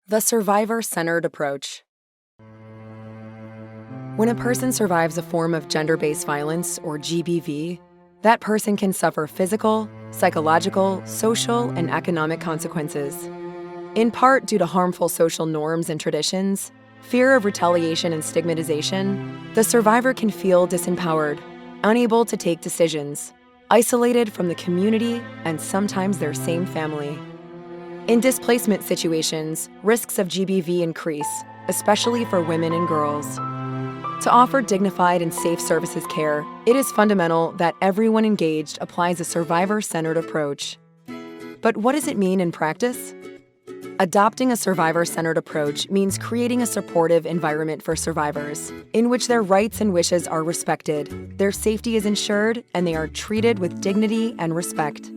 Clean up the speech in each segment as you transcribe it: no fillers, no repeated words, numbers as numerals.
The survivor-centered approach. When a person survives a form of gender-based violence, or GBV, that person can suffer physical, psychological, social, and economic consequences. In part due to harmful social norms and traditions, fear of retaliation and stigmatization, the survivor can feel disempowered, unable to take decisions, isolated from the community and sometimes their same family. In displacement situations, risks of GBV increase, especially for women and girls. To offer dignified and safe services care, it is fundamental that everyone engaged applies a survivor-centered approach. But what does it mean in practice? Adopting a survivor-centered approach means creating a supportive environment for survivors, in which their rights and wishes are respected, their safety is ensured, and they are treated with dignity and respect.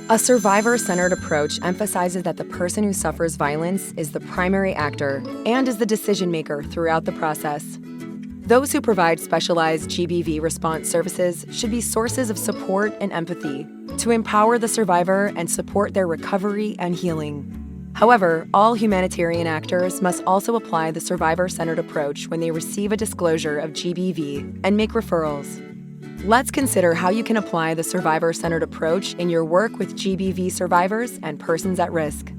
A survivor-centered approach emphasizes that the person who suffers violence is the primary actor and is the decision-maker throughout the process. Those who provide specialized GBV response services should be sources of support and empathy to empower the survivor and support their recovery and healing. However, all humanitarian actors must also apply the survivor-centered approach when they receive a disclosure of GBV and make referrals. Let's consider how you can apply the survivor-centered approach in your work with GBV survivors and persons at risk.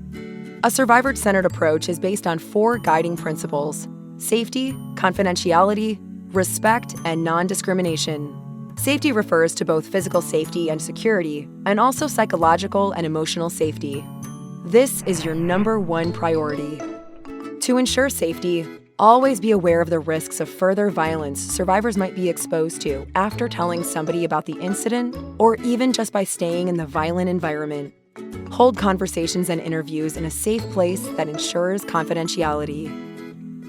A survivor-centered approach is based on 4 guiding principles: safety, confidentiality, respect, and non-discrimination. Safety refers to both physical safety and security, and also psychological and emotional safety. This is your #1 priority. To ensure safety, always be aware of the risks of further violence survivors might be exposed to after telling somebody about the incident, or even just by staying in the violent environment. Hold conversations and interviews in a safe place that ensures confidentiality.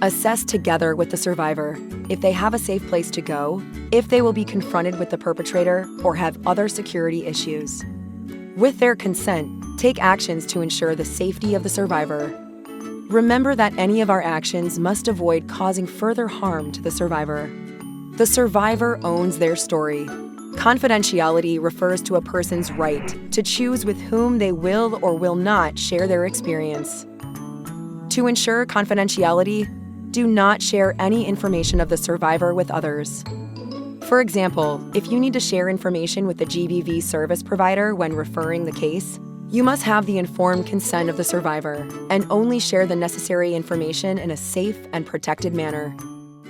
Assess together with the survivor if they have a safe place to go, if they will be confronted with the perpetrator, or have other security issues. With their consent, take actions to ensure the safety of the survivor. Remember that any of our actions must avoid causing further harm to the survivor. The survivor owns their story. Confidentiality refers to a person's right to choose with whom they will or will not share their experience. To ensure confidentiality, do not share any information of the survivor with others. For example, if you need to share information with the GBV service provider when referring the case, you must have the informed consent of the survivor and only share the necessary information in a safe and protected manner.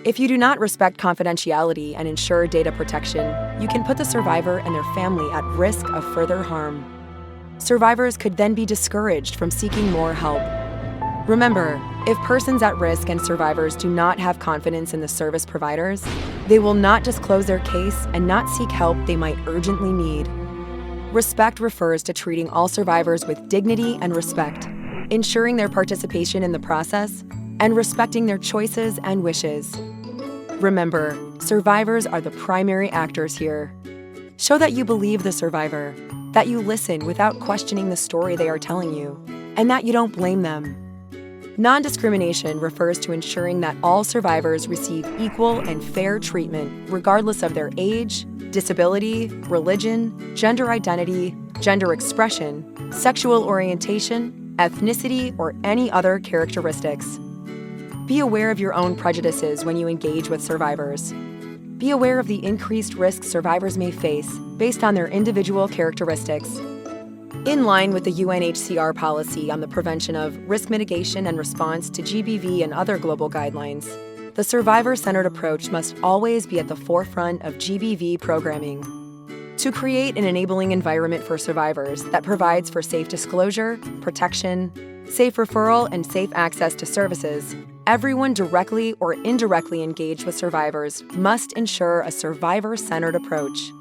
If you do not respect confidentiality and ensure data protection, you can put the survivor and their family at risk of further harm. Survivors could then be discouraged from seeking more help. Remember, if persons at risk and survivors do not have confidence in the service providers, they will not disclose their case and not seek help they might urgently need. Respect refers to treating all survivors with dignity and respect, ensuring their participation in the process, and respecting their choices and wishes. Remember, survivors are the primary actors here. Show that you believe the survivor, that you listen without questioning the story they are telling you, and that you don't blame them. Non-discrimination refers to ensuring that all survivors receive equal and fair treatment regardless of their age, disability, religion, gender identity, gender expression, sexual orientation, ethnicity, or any other characteristics. Be aware of your own prejudices when you engage with survivors. Be aware of the increased risks survivors may face based on their individual characteristics. In line with the UNHCR policy on the prevention of risk mitigation and response to GBV and other global guidelines, the survivor-centered approach must always be at the forefront of GBV programming. To create an enabling environment for survivors that provides for safe disclosure, protection, safe referral, and safe access to services, everyone directly or indirectly engaged with survivors must ensure a survivor-centered approach.